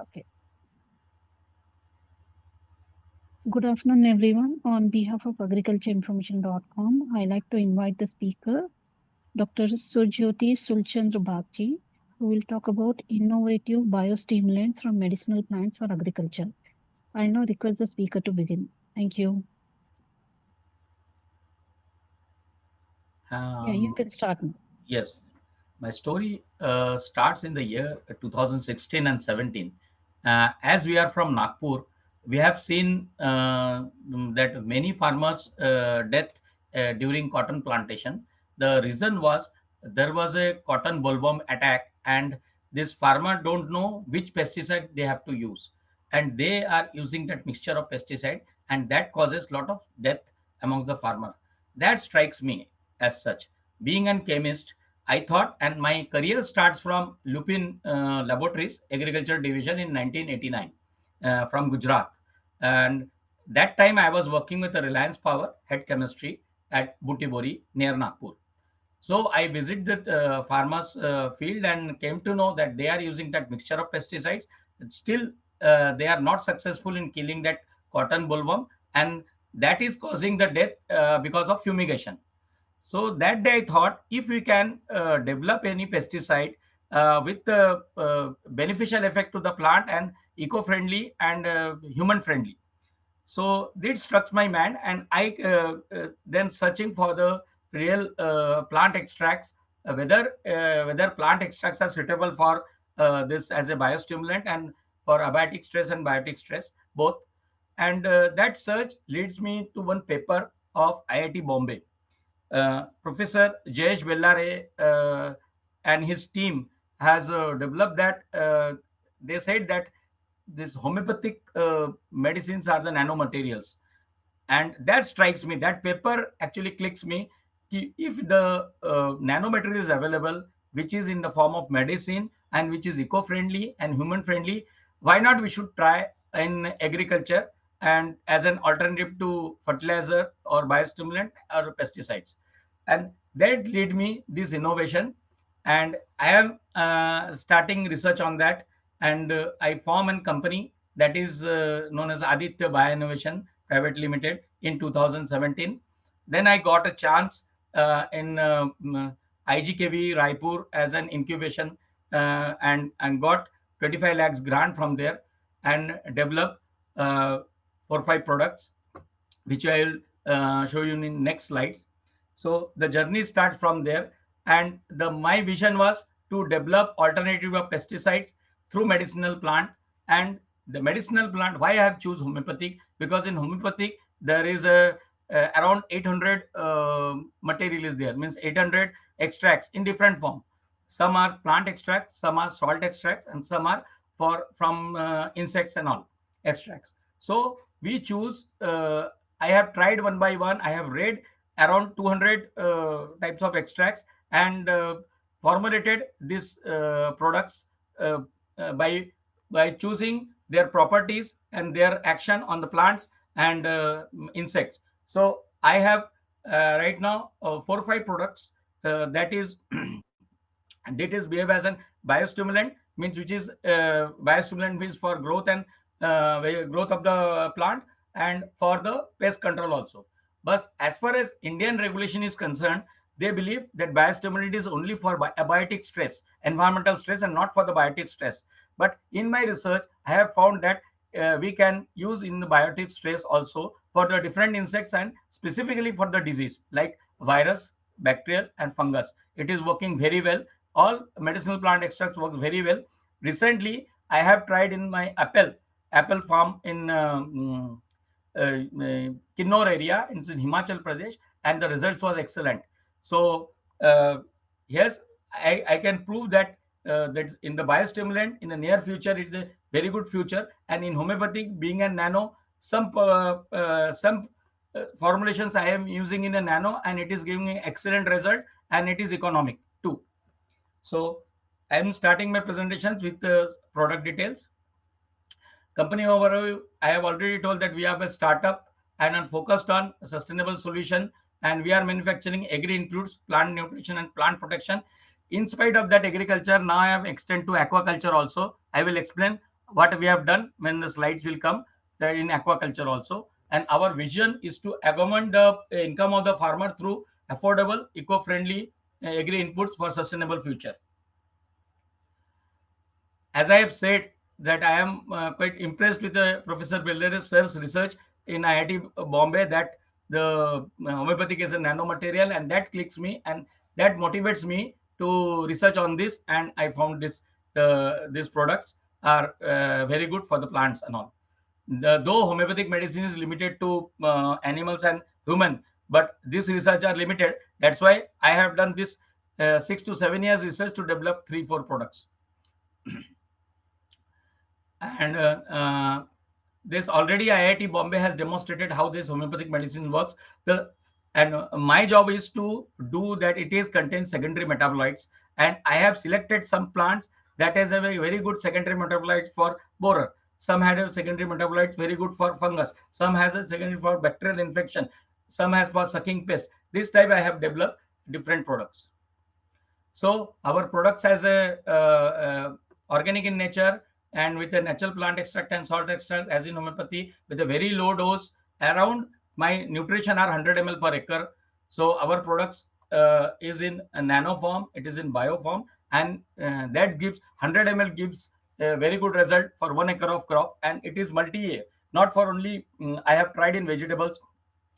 Okay. Good afternoon, everyone. On behalf of agricultureinformation.com, I like to invite the speaker, Dr. Suryoti Sujalchandra Bagchi, who will talk about innovative biostimulants from medicinal plants for agriculture. I now request the speaker to begin. Thank you. Yeah, you Um, can start now. yes, my story starts in the year 2016 and 17. As we are from Nagpur, we have seen that many farmers death during cotton plantation. The reason was there was a cotton bollworm attack, and this farmer don't know which pesticide they have to use, and they are using that mixture of pesticide, and that causes lot of death among the farmer. That strikes me as such. Being a chemist, I thought, and my career starts from Lupin Laboratories, Agriculture Division in 1989 from Gujarat. And that time I was working with the Reliance Power, head chemistry at Butibori near Nagpur. So I visited the farmers field and came to know that they are using that mixture of pesticides. Still, they are not successful in killing that cotton bollworm, and that is causing the death because of fumigation. So that day I thought if we can develop any pesticide with the beneficial effect to the plant and eco-friendly and human-friendly. So this struck my mind, and I then searching for the real plant extracts, whether plant extracts are suitable for this as a biostimulant and for abiotic stress and biotic stress both. And that search leads me to one paper of IIT Bombay. Professor Jayesh Bellare and his team has developed that. They said that these homeopathic medicines are the nanomaterials, and that strikes me. That paper actually clicks me. If the nanomaterial is available, which is in the form of medicine and which is eco-friendly and human-friendly, why not we should try in agriculture and as an alternative to fertilizer or biostimulant or pesticides. And that lead me this innovation, and I am starting research on that. And I form a company that is known as Aditya Bioinnovation Private Limited in 2017. Then I got a chance in IGKV Raipur as an incubation, and got 25 lakhs grant from there, and developed 4 5 products, which I will show you in next slides. So the journey starts from there, and the my vision was to develop alternative of pesticides through medicinal plant. And the medicinal plant, why I have choose homeopathic, because in homeopathic there is a around 800 material is there, means 800 extracts in different form. Some are plant extracts, some are salt extracts, and some are for from insects and all extracts. So we choose I have tried one by one. I have read around 200 types of extracts, and formulated these products uh, by choosing their properties and their action on the plants and insects. So I have right now 4 5 products that is and it is behave as an biostimulant, means which is biostimulant means for growth and growth of the plant, and for the pest control also. But as far as Indian regulation is concerned, they believe that biostimulant is only for abiotic stress, environmental stress, and not for the biotic stress. But in my research I have found that we can use in the biotic stress also for the different insects, and specifically for the disease like virus, bacterial, and fungus. It is working very well. All medicinal plant extracts work very well. Recently I have tried in my apple farm in Kinnor area in Himachal Pradesh, and the results was excellent. So uh, yes, I can prove that that in the biostimulant in the near future it's a very good future, and in homeopathic being a nano, some formulations I am using in a nano, and it is giving me excellent result, and it is economic too. So I am starting my presentations with the product details. Company overview, I have already told that we have a startup and are focused on sustainable solution, and we are manufacturing agri includes plant nutrition and plant protection. In spite of that agriculture, now I have extended to aquaculture also. I will explain what we have done when the slides will come, that in aquaculture also. And our vision is to augment the income of the farmer through affordable, eco-friendly agri inputs for sustainable future. As I have said, that I am quite impressed with the Professor Belleris sir's research in IIT Bombay, that the homeopathic is a nanomaterial, and that clicks me and that motivates me to research on this. And I found these products are very good for the plants and all. Though homeopathic medicine is limited to animals and human, but this research are limited. That's why I have done this 6 to 7 years research to develop 3 4 products. And this already IIT Bombay has demonstrated how this homeopathic medicine works. The and My job is to do that. It is contains secondary metabolites, and I have selected some plants that has a very good secondary metabolites for borer. Some had a secondary metabolites very good for fungus. Some has a secondary for bacterial infection. Some has for sucking pest. This type I have developed different products. So our products has a organic in nature, and with a natural plant extract and salt extract, as in homeopathy, with a very low dose. Around my nutrition are 100 ml per acre. So our products is in a nano form, it is in bio form, and that gives 100 ml gives a very good result for 1 acre of crop, and it is multi-year. Not for only I have tried in vegetables,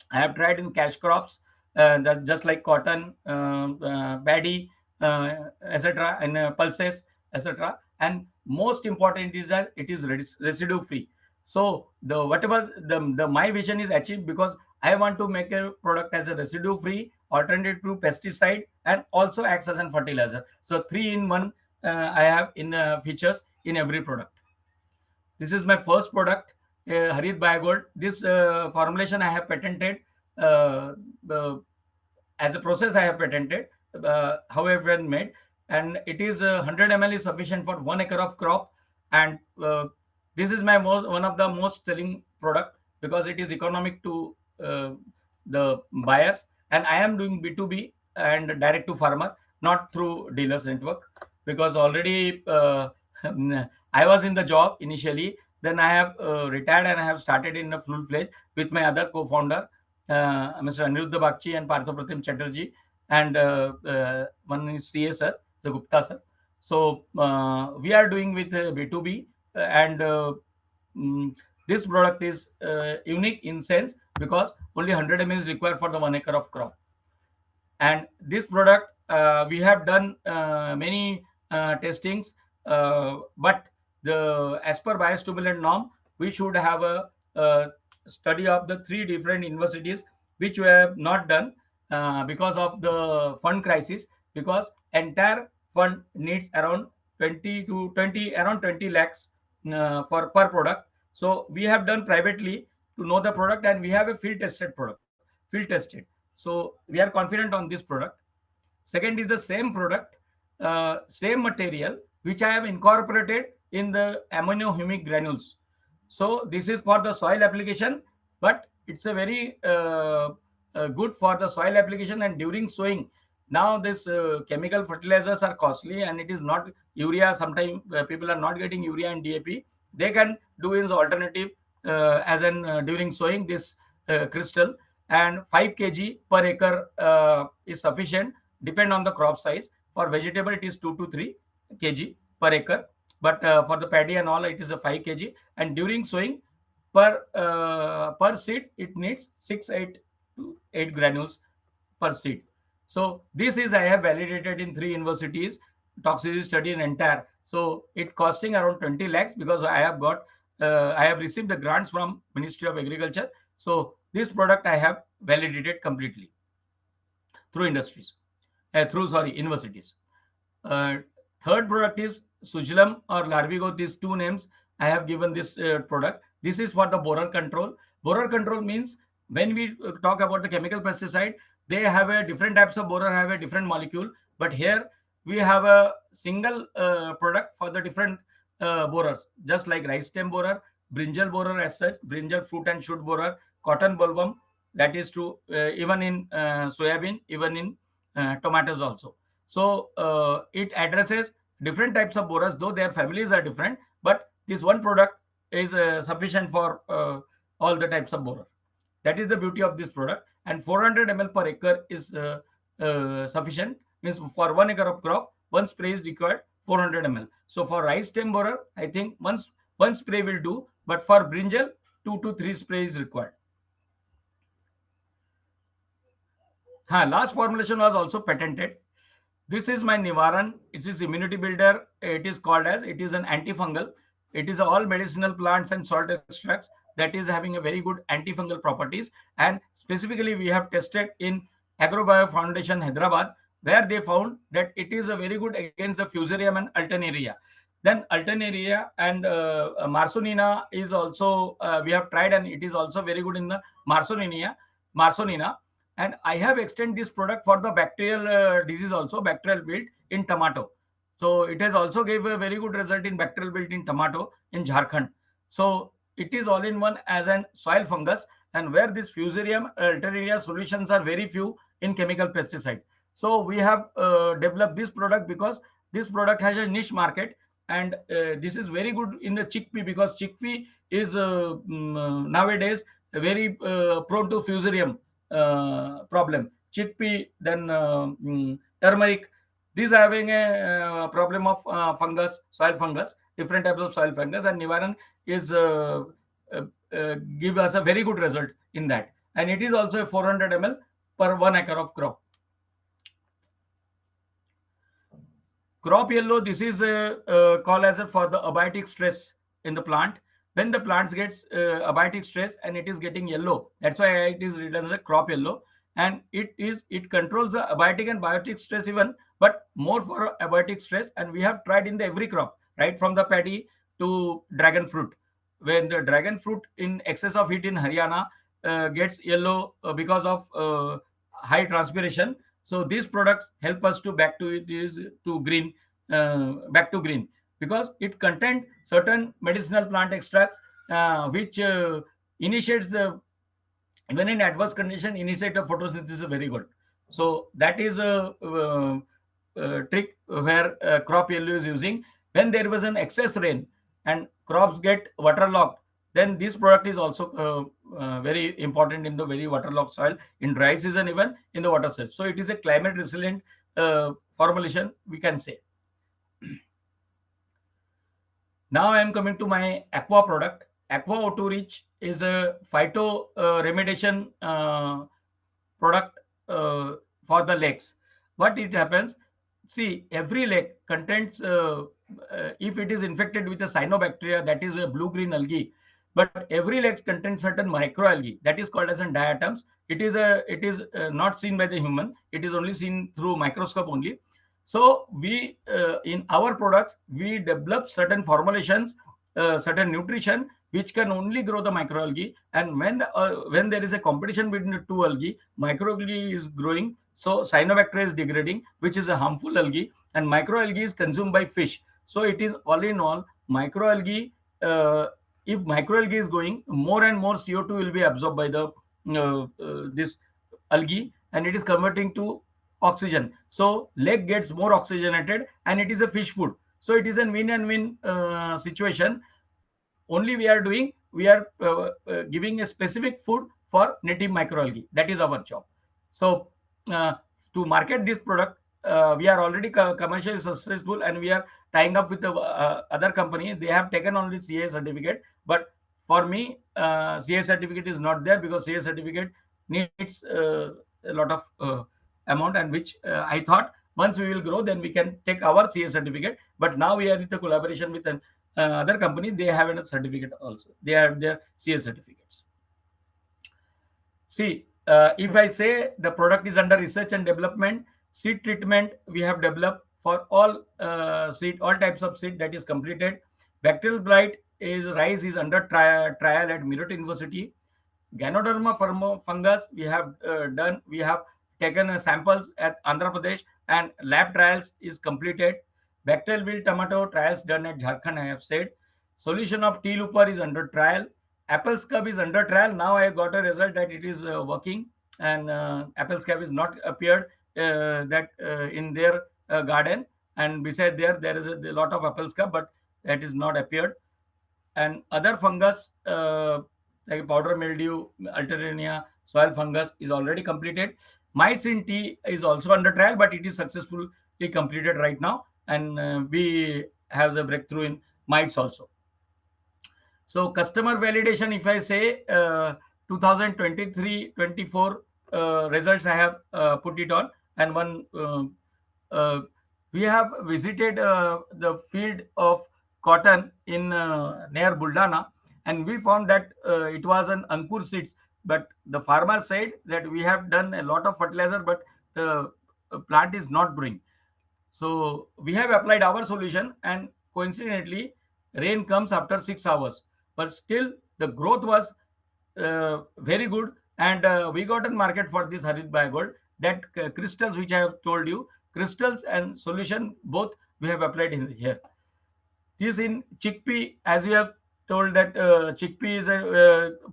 I have tried in cash crops, that just like cotton, paddy, etc., and pulses, etc. And most important is that it is residue free. So the whatever the my vision is achieved because I want to make a product as a residue free alternative to pesticide, and also acts as a fertilizer. So 3 in 1 I have in features in every product. This is my first product, Harit Biogold. This formulation I have patented. Uh, uh, as a process I have patented, how I've been made, and it is 100 ml is sufficient for 1 acre of crop. And this is my one of the most selling product because it is economic to uh, the buyers, and I am doing B2B and direct to farmer, not through dealers network, because already I was in the job initially. Then I have retired and I have started in a full fledged with my other co-founder, Mr. Aniruddha Bagchi and Parthopratim Chatterjee, and one is CA sir, the Gupta sir. So we are doing with B2B, and mm, this product is unique in sense because only 100 ml is required for the 1 acre of crop. And this product we have done many testings, but the as per biostimulant norm we should have a study of the 3 different universities, which we have not done because of the fund crisis, because entire fund needs around 20 to 20 around 20 lakhs for per product. So we have done privately to know the product, and we have a field tested product, field tested. So we are confident on this product. Second is the same product, same material, which I have incorporated in the ammono humic granules. So this is for the soil application, but it's a very good for the soil application and during sowing. Now this chemical fertilizers are costly, and it is not urea. Sometimes people are not getting urea and DAP. They can do is alternative as an during sowing this crystal, and 5 kg per acre is sufficient, depend on the crop size. For vegetable it is 2 to 3 kg per acre, but for the paddy and all it is a 5 kg. And during sowing, per seed it needs 6 8 to 8 granules per seed. So this is I have validated in 3 universities, toxicity study in entire. So it costing around 20 lakhs because I have received the grants from Ministry of Agriculture. So this product I have validated completely through industries, through sorry universities. Uh, Third product is Sujalam or Larvigo. These two names I have given this product. This is for the borer control. Borer control means when we talk about the chemical pesticide, they have a different types of borer have a different molecule. But here we have a single product for the different borers, just like rice stem borer, brinjal borer as such, brinjal fruit and shoot borer, cotton bulbum. That is true even in soybean, even in tomatoes also. So it addresses different types of borers, though their families are different, but this one product is sufficient for all the types of borer. That is the beauty of this product. And 400 ml per acre is sufficient. Means for 1 acre of crop, one spray is required 400 ml. So for rice stem borer, I think one spray will do. But for brinjal, 2 to 3 sprays is required. Last formulation was also patented. This is my Nivaran. It is immunity builder. It is called as, it is an antifungal. It is all medicinal plants and salt extracts that is having a very good antifungal properties. And specifically, we have tested in Agrobio Foundation, Hyderabad, where they found that it is a very good against the fusarium and alternaria. Then alternaria and marsonina is also, we have tried, and it is also very good in the marsonina. And I have extended this product for the bacterial disease also, bacterial wilt in tomato. So it has also gave a very good result in bacterial wilt in tomato in Jharkhand. So it is all in one as an soil fungus, and where this fusarium alternaria solutions are very few in chemical pesticide. So we have developed this product because this product has a niche market, and this is very good in the chickpea, because chickpea is nowadays very prone to fusarium problem. Chickpea, then turmeric, these are having a problem of fungus, soil fungus, different types of soil fungus, and Nivaran is uh, give us a very good result in that. And it is also a 400 ml per 1 acre of crop. Crop yellow, this is called as for the abiotic stress in the plant. When the plants gets abiotic stress and it is getting yellow, that's why it is written as a crop yellow. And it controls the abiotic and biotic stress even, but more for abiotic stress. And we have tried in the every crop, right from the paddy to dragon fruit. When the dragon fruit in excess of heat in Haryana gets yellow because of high transpiration, so these products help us to back to it is to green, back to green, because it contains certain medicinal plant extracts which initiates the, even in adverse condition, initiate the photosynthesis very good. So that is a trick where crop yellow is using. When there was an excess rain and crops get waterlogged, then this product is also very important in the very waterlogged soil in dry season, even in the water soil. So it is a climate resilient formulation, we can say. Now I am coming to my aqua product. Aqua O2 Rich is a phyto remediation product for the lakes. What it happens? See, every lake contains, if it is infected with a cyanobacteria, that is a blue-green algae. But every lake contains certain microalgae that is called as an diatoms. It is not seen by the human. It is only seen through microscope only. So we in our products we develop certain formulations, certain nutrition which can only grow the microalgae. And when there is a competition between the two algae, microalgae is growing, so cyanobacteria is degrading, which is a harmful algae, and microalgae is consumed by fish. So it is all in all microalgae. If microalgae is going, more and more CO2 will be absorbed by the this algae, and it is converting to oxygen. So lake gets more oxygenated, and it is a fish food. So it is a win and win situation. Only we are doing, we are giving a specific food for native microalgae. That is our job. So uh, to market this product, we are already commercially successful, and we are tying up with the other company. They have taken only CA certificate, but for me, CA certificate is not there, because CA certificate needs a lot of amount, and which I thought once we will grow, then we can take our CA certificate. But now we are with the collaboration with an other company. They have a certificate also. They have their CA certificates. See, if I say the product is under research and development, seed treatment we have developed for all seed, all types of seed, that is completed. Bacterial blight is rice is under trial at Meerut University. Ganoderma fungus we have done. We have taken samples at Andhra Pradesh, and lab trials is completed. Bacterial wilt tomato trials done at Jharkhand, I have said. Solution of tea looper is under trial. Apple scab is under trial. Now I got a result that it is working, and apple scab is not appeared that in their garden. And beside there is a lot of apple scab, but that is not appeared. and other fungus like powder mildew, alternaria, soil fungus is already completed. Mites in tea is also under trial, but it is successfully completed right now, and we have the breakthrough in mites also. So customer validation, if I say 2023-24 results, I have put it on, and one uh, we have visited the field of cotton in near Buldana, and we found that it was an Ankur seeds. But the farmer said that we have done a lot of fertilizer, but the plant is not growing. So we have applied our solution, and coincidentally, rain comes after 6 hours. But still, the growth was very good, and we got a market for this Harit Biogold. That crystals, which I have told you, crystals and solution both we have applied in here. This in chickpea, as you have told that chickpea is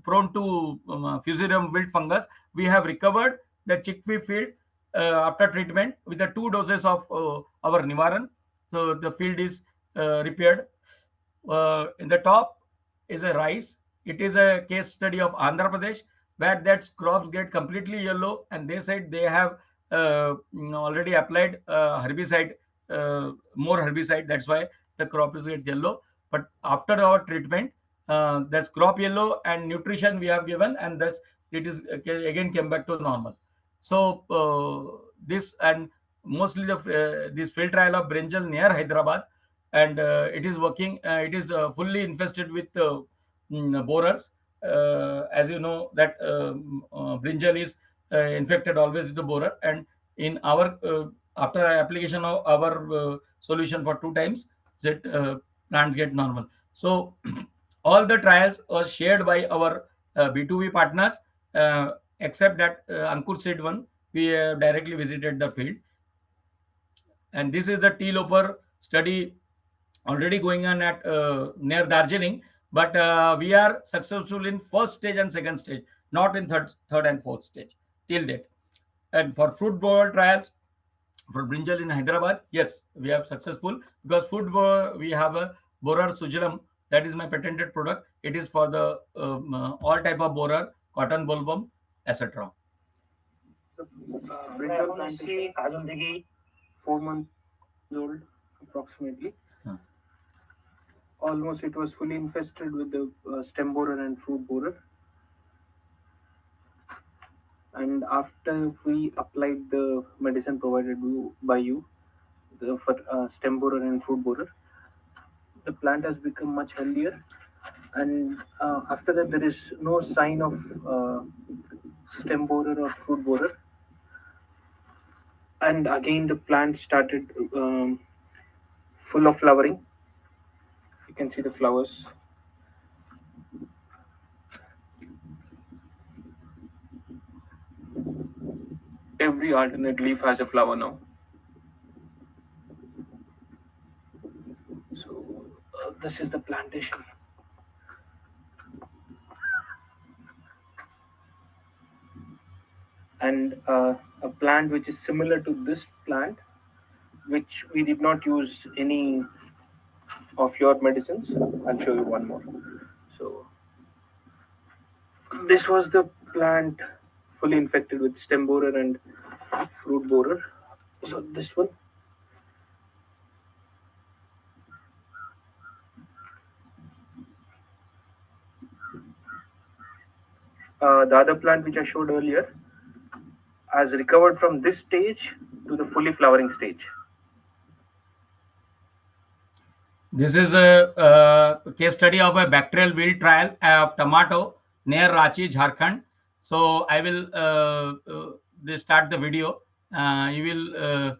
prone to Fusarium wilt fungus. We have recovered the chickpea field after treatment with the 2 doses of our Nivaran. So the field is repaired. In the top is a rice. It is a case study of Andhra Pradesh where that crops get completely yellow, and they said they have already applied herbicide, more herbicide. That's why the crop is get yellow. But after our treatment, that's crop yellow and nutrition we have given, and thus it is again came back to normal. So this and mostly this field trial of brinjal near Hyderabad, and it is working. It is fully infested with borers. As you know that brinjal is infected always with the borer, and in our after application of our solution for 2 times, that plants get normal. So all the trials was shared by our B2B partners, except that Ankur said one, we directly visited the field. And this is the tea loper study already going on at near Darjeeling, but we are successful in first stage and second stage, not in third and fourth stage till date. And for fruit borer trials for brinjal in Hyderabad, yes, we are successful because food borer, we have a borer sujalam, that is my patented product. It is for the all type of borer, cotton bulbum, etc. The brinjal plantation, 4 months old approximately. Huh. Almost it was fully infested with the stem borer and fruit borer. And after we applied the medicine provided by you, for stem borer and fruit borer, the plant has become much healthier. And after that, there is no sign of stem borer or fruit borer. And again, the plant started full of flowering. You can see the flowers. Every alternate leaf has a flower now. So this is the plantation. And a plant which is similar to this plant, which we did not use any of your medicines. I'll show you one more. So this was the plant fully infected with stem borer and fruit borer. So this one. The other plant which I showed earlier has recovered from this stage to the fully flowering stage. This is a case study of a bacterial wilt trial of tomato near Ranchi, Jharkhand. So I will start the video. You will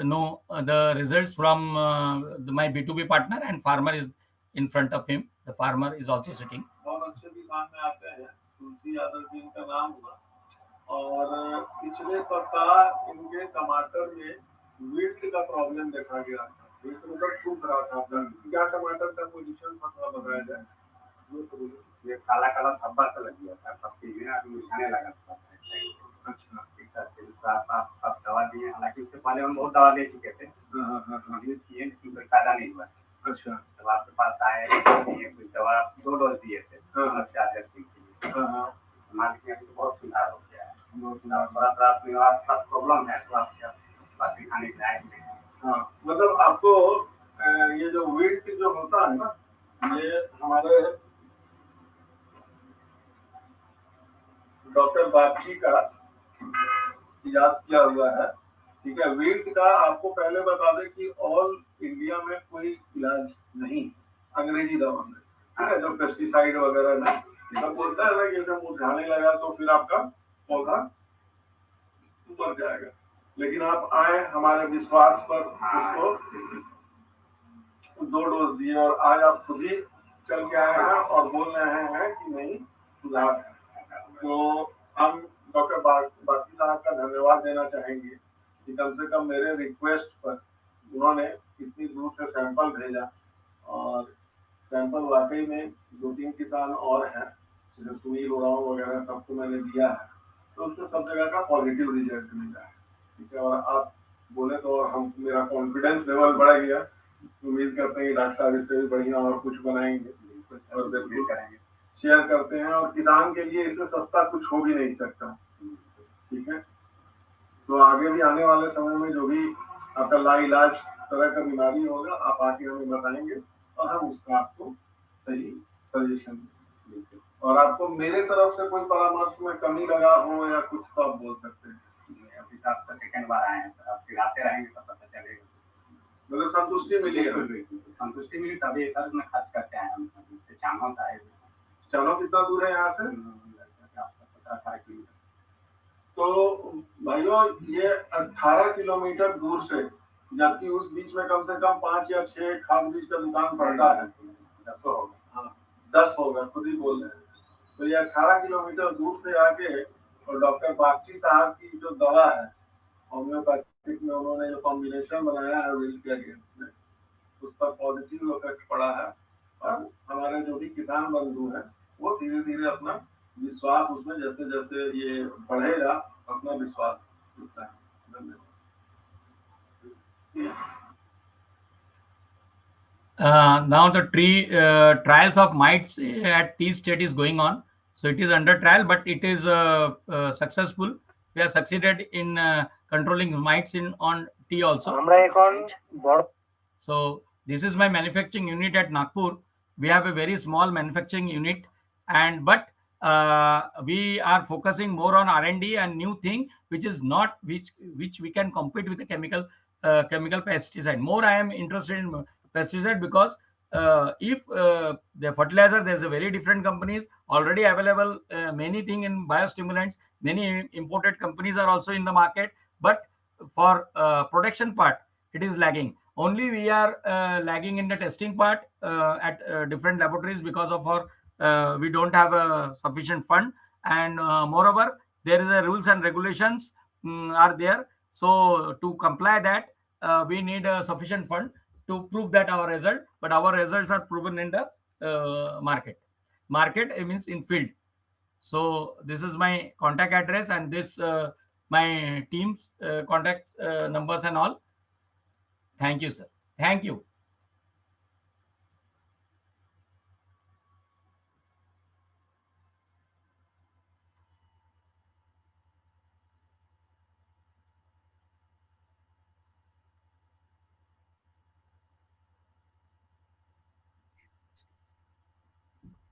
know the results from my B2B partner, and farmer is in front of him. The farmer is also sitting. बहुत अच्छे किसान में आते हैं तुलसी यादव जी इनका नाम हुआ और पिछले सप्ताह इनके टमाटर में विल्ट का प्रॉब्लम देखा गया था विल्ट मतलब सूख रहा था अपना क्या टमाटर का पोजीशन था थोड़ा बताया जाए ये काला काला धब्बा सा लग गया था पत्ती में आदमी निशाने लगा था अच्छा दूसरा आप दवा दिए हालांकि उससे पहले हम बहुत दवा ले चुके थे यूज किए लेकिन कोई फायदा नहीं हुआ अच्छा जब आपके पास आए ये कुछ दवा 2 डोज दिए थे, मतलब 4 दिन के लिए इस्तेमाल किया तो बहुत सुधार हो गया है। थोड़ा सा आपका प्रॉब्लम है तो आप बाकी खाने के लायक नहीं है। हाँ, मतलब आपको ये जो विल्ट जो होता है ना, ये हमारे डॉक्टर बागची का इजाद किया हुआ है। ठीक है, विल्ट का आपको पहले बता दें कि ऑल इंडिया में कोई इलाज नहीं अंग्रेजी दवा में। ठीक है, जो पेस्टिसाइड वगैरह नहीं, जब बोलता है ना कि जब मुरझाने लगा तो फिर आपका पौधा मर जाएगा, लेकिन आप आए हमारे विश्वास पर, उसको 2 डोज दिए और आज आप खुद ही चल के आए हैं और बोल रहे हैं कि नहीं सुधार है। तो हम डॉक्टर बाकी साहब का धन्यवाद देना चाहेंगे कि कम से कम मेरे रिक्वेस्ट पर उन्होंने इतनी दूर से सैंपल भेजा, और सैंपल वाकई में 2-3 किसान और हैं, जैसे सुनील उरांव वगैरह सबको मैंने दिया है, तो उससे सब जगह का पॉजिटिव रिजल्ट मिला है। ठीक है, और आप बोले तो और हम मेरा कॉन्फिडेंस लेवल बढ़ गया। उम्मीद करते हैं कि डॉक्टर साहब इससे भी बढ़िया और कुछ बनाएंगे और बिल्कुल करेंगे, शेयर करते हैं, और किसान के लिए इससे सस्ता कुछ हो भी नहीं सकता। ठीक है, तो आगे भी आने वाले समय में जो भी आपका लाइलाज तरह का बीमारी होगा, आप आके हमें बताएंगे और हम उसका आपको सही सजेशन देंगे। और आपको मेरे तरफ से कोई परामर्श में कमी लगा हो या कुछ तो आप बोल सकते हैं। अभी तो आपका सेकंड बार आए हैं सर, आप फिर आते रहेंगे तो पता चलेगा। मतलब संतुष्टि मिली है? संतुष्टि मिली तभी सर मैं खर्च करके आया हूँ, चाणों से आए। चाणों कितना दूर है यहाँ से? 17-18 किलोमीटर। तो भाइयों ये 18 किलोमीटर दूर से, जबकि उस बीच में कम से कम 5 या 6 खाद बीज का दुकान पड़ता है। 10 होगा। हाँ, 10 होगा, खुद ही बोल रहे हैं। तो ये 18 किलोमीटर दूर से आके और डॉक्टर बागची साहब की जो दवा है होम्योपैथिक में, उन्होंने जो कॉम्बिनेशन बनाया है विल्ट के अगेंस्ट में, उस पर पॉजिटिव इफेक्ट पड़ा है। और हमारे जो भी किसान बंधु हैं वो धीरे धीरे अपना विश्वास उसमें जैसे जैसे ये बढ़ेगा, अपना विश्वास जुड़ता है। धन्यवाद। Now the trials of mites at tea state is going on. So it is under trial, but it is successful. We have succeeded in controlling mites on tea also. So this is my manufacturing unit at Nagpur. We have a very small manufacturing unit, but we are focusing more on R&D and new thing, which is not which we can compete with the chemical pesticide. More I am interested in pesticide because if the fertilizer, there's a very different companies already available, many thing in biostimulants, many imported companies are also in the market, but for production part it is lagging. Only we are lagging in the testing part at different laboratories because of our we don't have a sufficient fund, and moreover there is a rules and regulations are there. So to comply that we need a sufficient fund to prove that our result, but our results are proven in the market means in field. So this is my contact address and this my team's contact numbers and all. Thank you, sir. Thank you.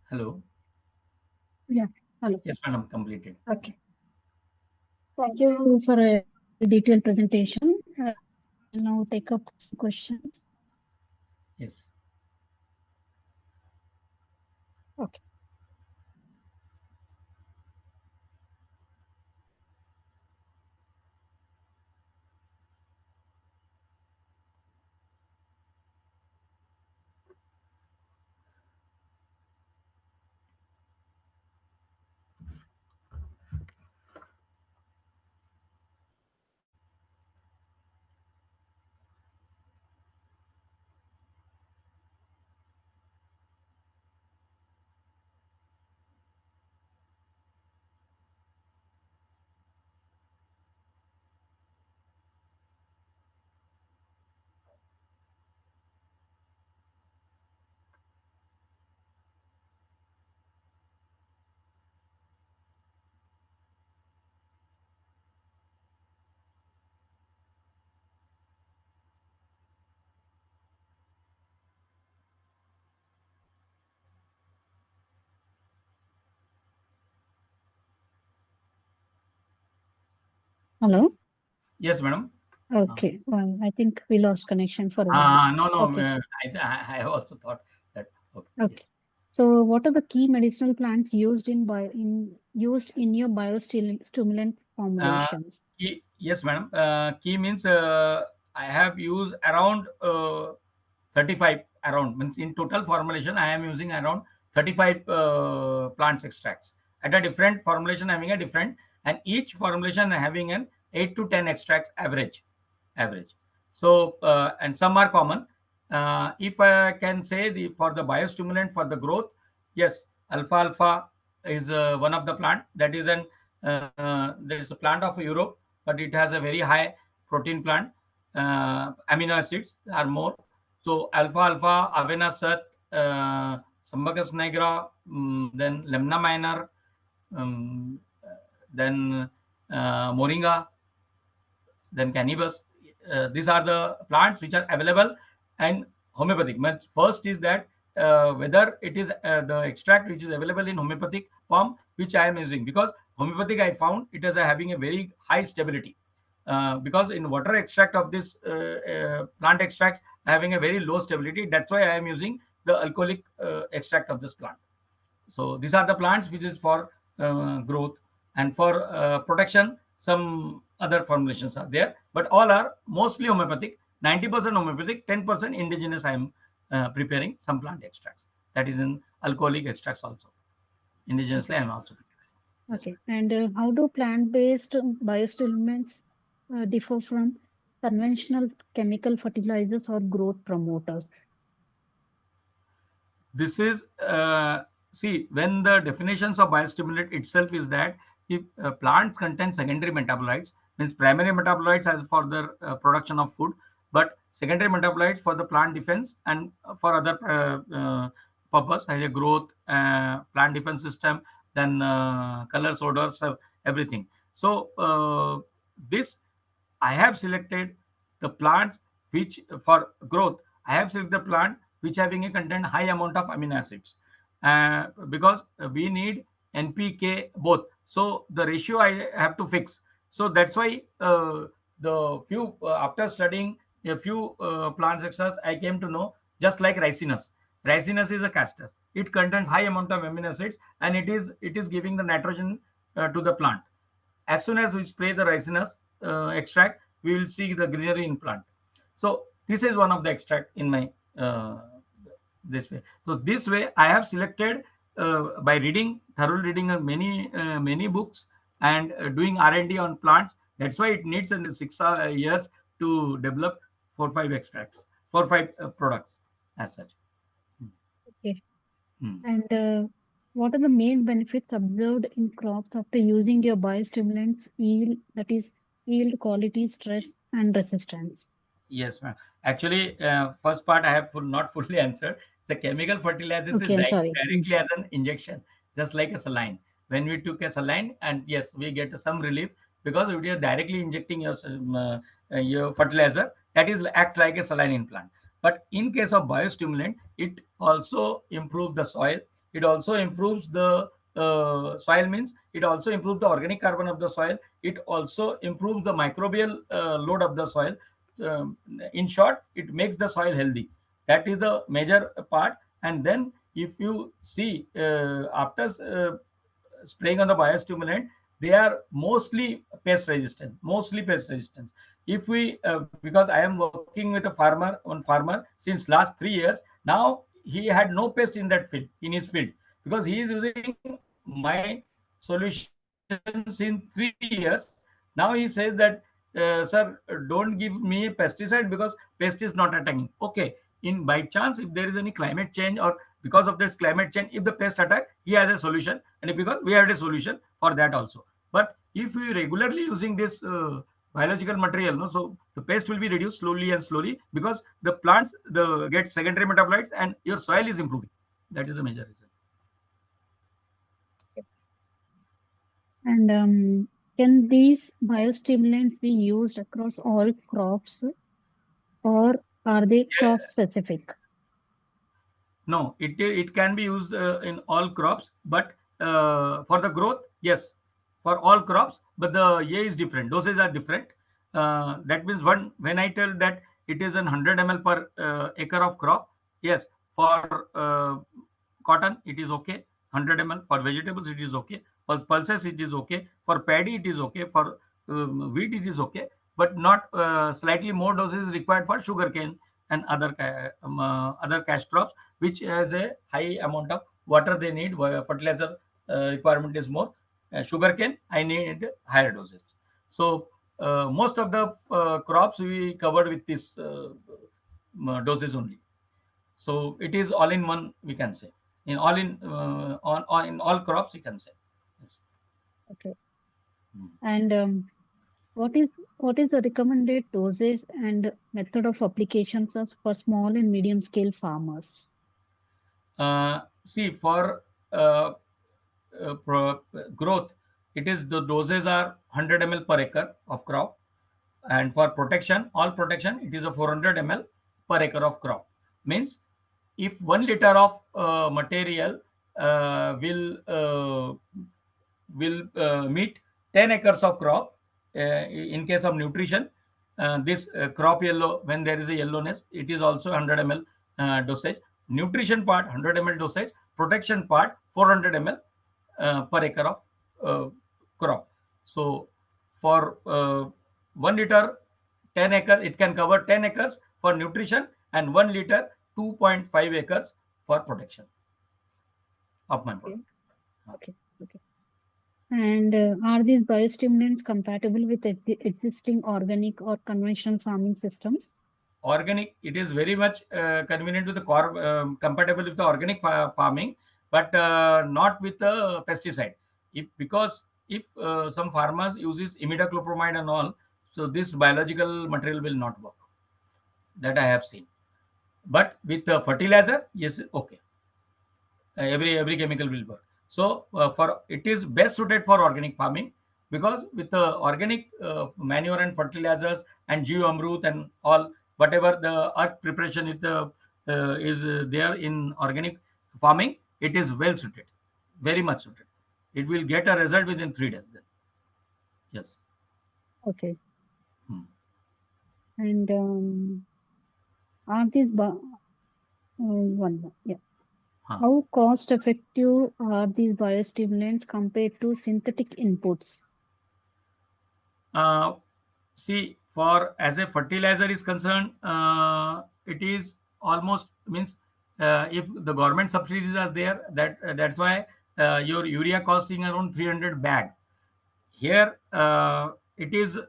Hello. Yeah. Hello. Yes, madam. Completed. Okay. Thank you for a detailed presentation. We'll now take up questions. Yes. Okay. Hello? Yes, madam. Uh, Okay, well, I think we lost connection for a while. no, no. Okay, I also thought that. Okay. okay. Yes. So, what are the key medicinal plants used in your biostimulant Uh, formulations? yes, madam. Key means I have used around 35 around means in total formulation I am using around 35 plants extracts at a different formulation having a different, and each formulation having an 8 to 10 extracts average. So and some are common. If I can say the for the biostimulant for the growth, yes, alpha alpha is one of the plant that is an there is a plant of Europe, but it has a very high protein plant. Amino acids are more. So alpha alpha, Avena Sat, Sambagus nigra, then Lemna minor, um, then Moringa, then cannabis. These are the plants which are available and homeopathic. Means first is that whether it is the extract which is available in homeopathic form which I am using, because homeopathic I found it is having a very high stability. Because in water extract of this plant extracts having a very low stability. That's why I am using the alcoholic extract of this plant. So these are the plants which is for growth, and for protection some other formulations are there, but all are mostly homeopathic. 90% homeopathic, 10% indigenous. I am preparing some plant extracts, that is in alcoholic extracts also. Indigenously Okay, I am also preparing. Yes, okay. And how do plant-based biostimulants differ from conventional chemical fertilizers or growth promoters? this is see, when the definitions of biostimulant itself is that if plants contain secondary metabolites, means primary metabolites as for the production of food, but secondary metabolites for the plant defense and for other purpose, as a growth, plant defense system, then colors, odors, everything. So this I have selected the plants which for growth. I have selected the plant which having a content high amount of amino acids, because we need NPK both. So the ratio I have to fix. So that's why the few after studying a few plants extras, I came to know just like ricinus. Ricinus is a castor. It contains high amount of amino acids, and it is giving the nitrogen to the plant. As soon as we spray the ricinus extract, we will see the greenery in plant. So this is one of the extract in my this way. So this way I have selected by reading thorough reading of many books and doing R&D on plants. That's why it needs in 6 years to develop 4 5 extracts, 4 5 products as such. Okay. Hmm. And what are the main benefits observed in crops after using your biostimulants yield, that is, yield, quality, stress, and resistance? Yes, ma'am. Actually, first part I have not fully answered. The chemical fertilizers is Okay, I'm sorry. directly as an injection, just like a saline. When we took a saline, and yes, we get some relief because we are directly injecting your fertilizer. That is acts like a saline in plant. But in case of biostimulant, it also improves the soil. It also improves the soil, means it also improves the organic carbon of the soil. It also improves the microbial load of the soil. In short, it makes the soil healthy. That is the major part. And then if you see after spraying on the biostimulant, they are mostly pest resistant. If we because I am working with a farmer since last 3 years now, he had no pest in that field, in his field, because he is using my solutions in 3 years. Now he says that sir, don't give me a pesticide because pest is not attacking. Okay, in by chance if there is any climate change, or because of this climate change, if the pest attack, he has a solution, and if because we have a solution for that also. But if we regularly using this biological material, no, so the pest will be reduced slowly and slowly, because the plants get secondary metabolites and your soil is improving. That is the major reason. And can these biostimulants be used across all crops, or are they crop specific? No, it can be used in all crops, but for the growth, yes. for all crops, but the A is different. Doses are different. That means when I tell that it is 100 ml per acre of crop, yes, for cotton it is okay, 100 ml. For vegetables it is okay. For pulses it is okay. For paddy it is okay. For wheat it is okay, but not slightly more doses required for sugarcane and other cash crops, which has a high amount of water they need. Fertilizer requirement is more. Sugarcane, I need higher doses. So most of the crops we covered with this doses only. So it is all in one, we can say. In all in all crops, you can say. Yes. Okay. Hmm. And what is the recommended dosage and method of applications for small and medium scale farmers? See, for uh, growth, it is the doses are 100 ml per acre of crop, and for protection, all protection, it is a 400 ml per acre of crop. Means if 1 liter of material will meet 10 acres of crop. In case of nutrition, this crop yellow, when there is a yellowness, it is also 100 ml dosage. Nutrition part 100 ml dosage, protection part 400 ml per acre of crop. So for 1 liter 10 acres, it can cover 10 acres for nutrition, and 1 liter 2.5 acres for protection of my Okay. product. Okay. Okay. And are these biostimulants compatible with existing organic or conventional farming systems? Organic, it is very much convenient with the compatible with the organic farming, but not with the pesticide. If because if some farmers uses imidaclopramide and all, so this biological material will not work. That I have seen. But with the fertilizer, yes, okay, every chemical will work. So for it is best suited for organic farming, because with the organic manure and fertilizers and Jeev Amrut and all, whatever the earth preparation is there in organic farming, it is well suited, very much suited. It will get a result within 3 days. Then yes. Okay. Hmm. And are these one more, yeah. Huh. How cost effective are these biostimulants compared to synthetic inputs? Uh, See, for as a fertilizer is concerned, it is almost means if the government subsidies are there, that's why your urea costing around 300 bag. Here it is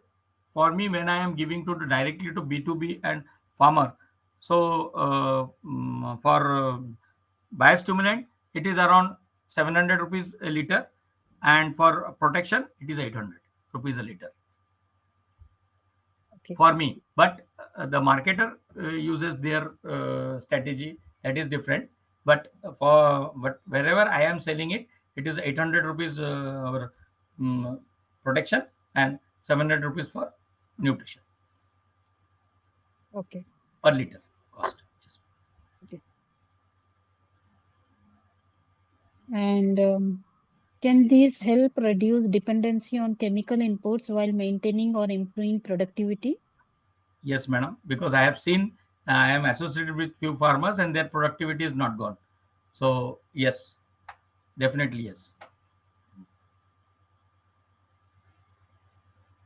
for me when I am giving to directly to B2B and farmer. So for biostimulant, it is around 700 rupees a liter, and for protection, it is 800 rupees a liter Okay. for me. But the marketer uses their strategy, that is different. But wherever I am selling it, it is 800 rupees our protection, and 700 rupees for nutrition Okay. per liter cost. Yes. Okay. And can these help reduce dependency on chemical inputs while maintaining or improving productivity? Yes, madam, because I have seen, I am associated with few farmers and their productivity is not gone. So yes, definitely yes.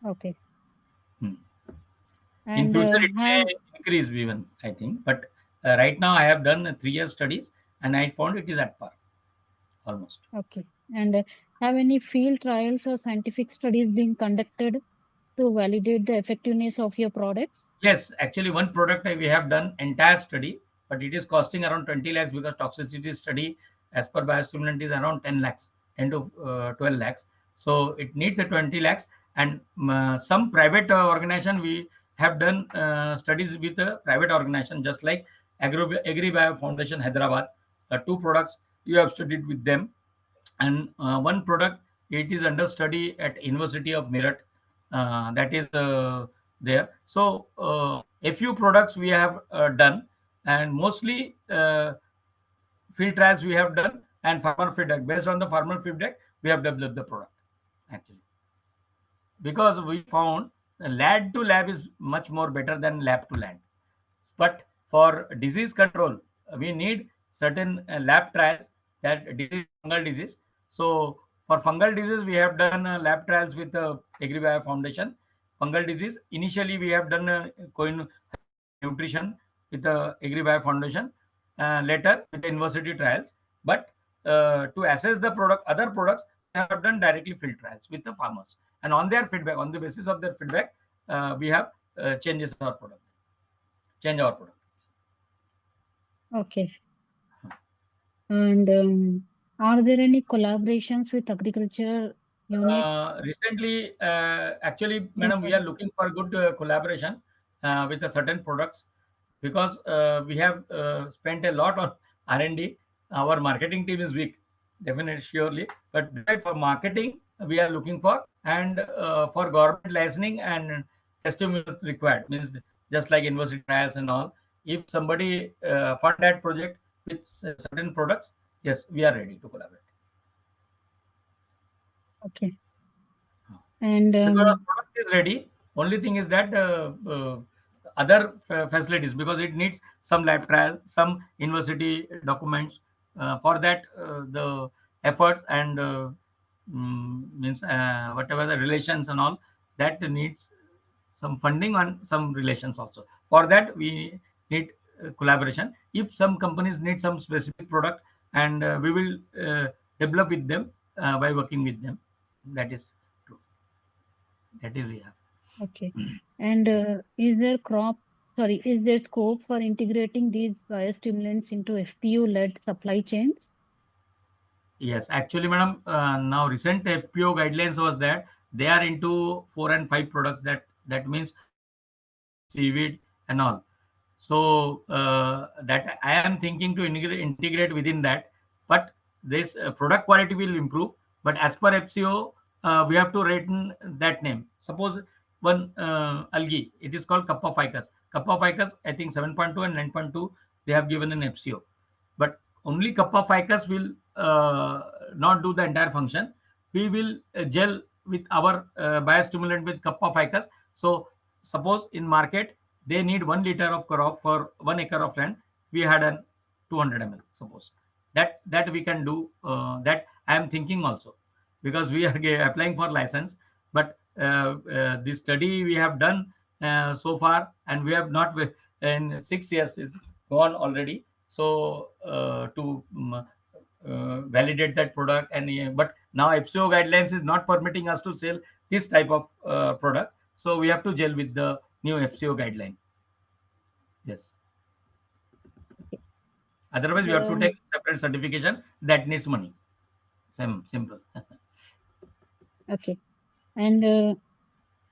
Okay. Hmm. In And future, it have may increase even, I think. But right now, I have done 3 years studies, and I found it is at par almost. okay. And have any field trials or scientific studies been conducted to validate the effectiveness of your products? Yes, actually, one product we have done entire study, but it is costing around 20 lakhs, because toxicity study as per biostimulant is around 10 lakhs, 10 to 12 lakhs. So it needs a 20 lakhs, and some private organization we have done studies with a private organization, just like AgriBio Foundation Hyderabad. Two products you have studied with them, and one product, it is under study at University of Meerut, that is there. So a few products we have done, and mostly field trials we have done, and farmer feedback. Based on the farmer feedback, we have developed the product actually, because we found lab to lab is much more better than lab to lab. But for disease control, we need certain lab trials. That disease is fungal disease. So for fungal disease, we have done lab trials with the AgriBio Foundation. Fungal disease, initially we have done high quality nutrition with the AgriBio Foundation. Later with the university trials. But to assess the product, other products, we have done directly field trials with the farmers. And on their feedback, on the basis of their feedback, we have changes our product, change our product. Okay. And are there any collaborations with agriculture units Recently, actually, in madam, we are this? looking for good collaboration with certain products because we have spent a lot on R&D. Our marketing team is weak, definitely, surely. But that's why for marketing, we are looking for, and for government licensing and testimonials required, means just like university trials and all. If somebody fund that project with certain products, yes, we are ready to collaborate. Okay. And Because the product is ready. Only thing is that other facilities, because it needs some lab trial, some university documents. For that, the efforts and means whatever the relations and all, that needs some funding and some relations also. For that, we need collaboration. If some companies need some specific product, and we will develop with them by working with them. That is true. That is we have. okay. And is there scope for integrating these biostimulants into FPU-led supply chains? Yes, actually, madam, now recent FPO guidelines was that they are into 4 and 5 products. That means coffee, seaweed, and all. So that I am thinking to integrate within that. But this product quality will improve. But as per FCO, we have to rate that name. Suppose one algae, it is called Kappa ficus. Kappa ficus, I think 7.2 and 9.2, they have given in FCO. But only Kappa ficus will not do the entire function. We will gel with our biostimulant with Kappa ficus. So suppose in market they need 1 liter of crop for 1 acre of land. We had an 200 ml. Suppose that we can do. That I am thinking also, because we are applying for license. But this study we have done so far, and we have not in 6 years is gone already. So to validate that product, and but now FCO guidelines is not permitting us to sell this type of product. So we have to gel with the new FCO guideline. Yes. Otherwise, we have to take separate certification that needs money. Simple. Okay. And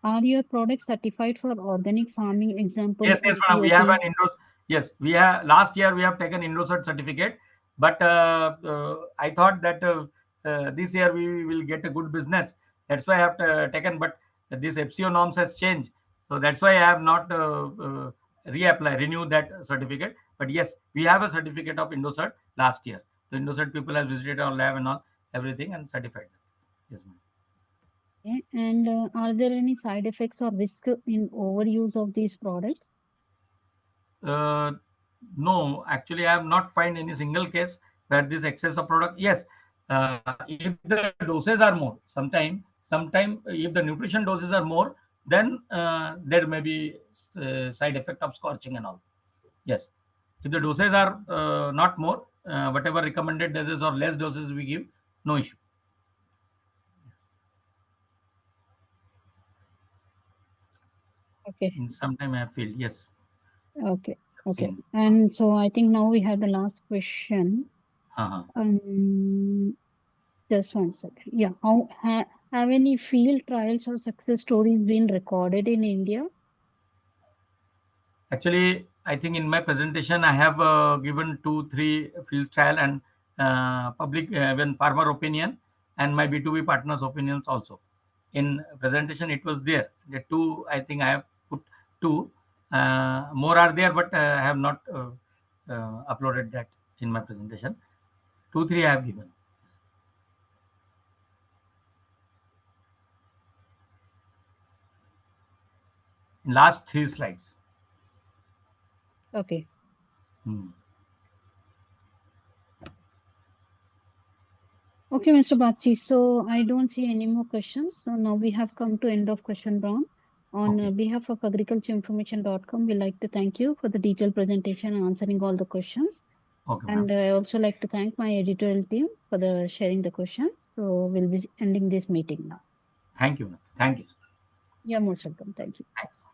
are your products certified for organic farming? Example, Yes, madam. We have SBOP. an Indos. Yes, we have. Last year we have taken Indosat certificate, but I thought that this year we will get a good business. That's why I have taken. But this FCO norms has changed, so that's why I have not reapply renew that certificate. But yes, we have a certificate of Indosat last year. The Indosat people have visited our lab and all everything and certified. Yes, ma'am. Okay. And are there any side effects or risk in overuse of these products? Uh, no, actually, I have not find any single case where this excess of product. Yes, if the doses are more, sometime if the nutrition doses are more, then there may be side effect of scorching and all. Yes, if the doses are not more, whatever recommended doses or less doses we give, no issue. Okay. In some time, I have feel yes. Okay. I've Okay. seen. And so I think now we have the last question. Uh-huh. Just one second. Yeah. Have any field trials or success stories been recorded in India? Actually, I think in my presentation, I have given 2, 3 field trial and public even farmer opinion and my B2B partners opinions also. In presentation, it was there. The two, I think I have put two. More are there, but I have not uploaded that in my presentation. 2, 3 I have given. in last 3 slides. Okay. Okay, Mr. Bagchi. So I don't see any more questions. So now we have come to end of question round. On behalf of agricultureinformation.com, we like to thank you for the detailed presentation and answering all the questions. Okay, and I also like to thank my editorial team for the sharing the questions. So we'll be ending this meeting now. Thank you. Thank you. You're most welcome. Thank you. Thanks.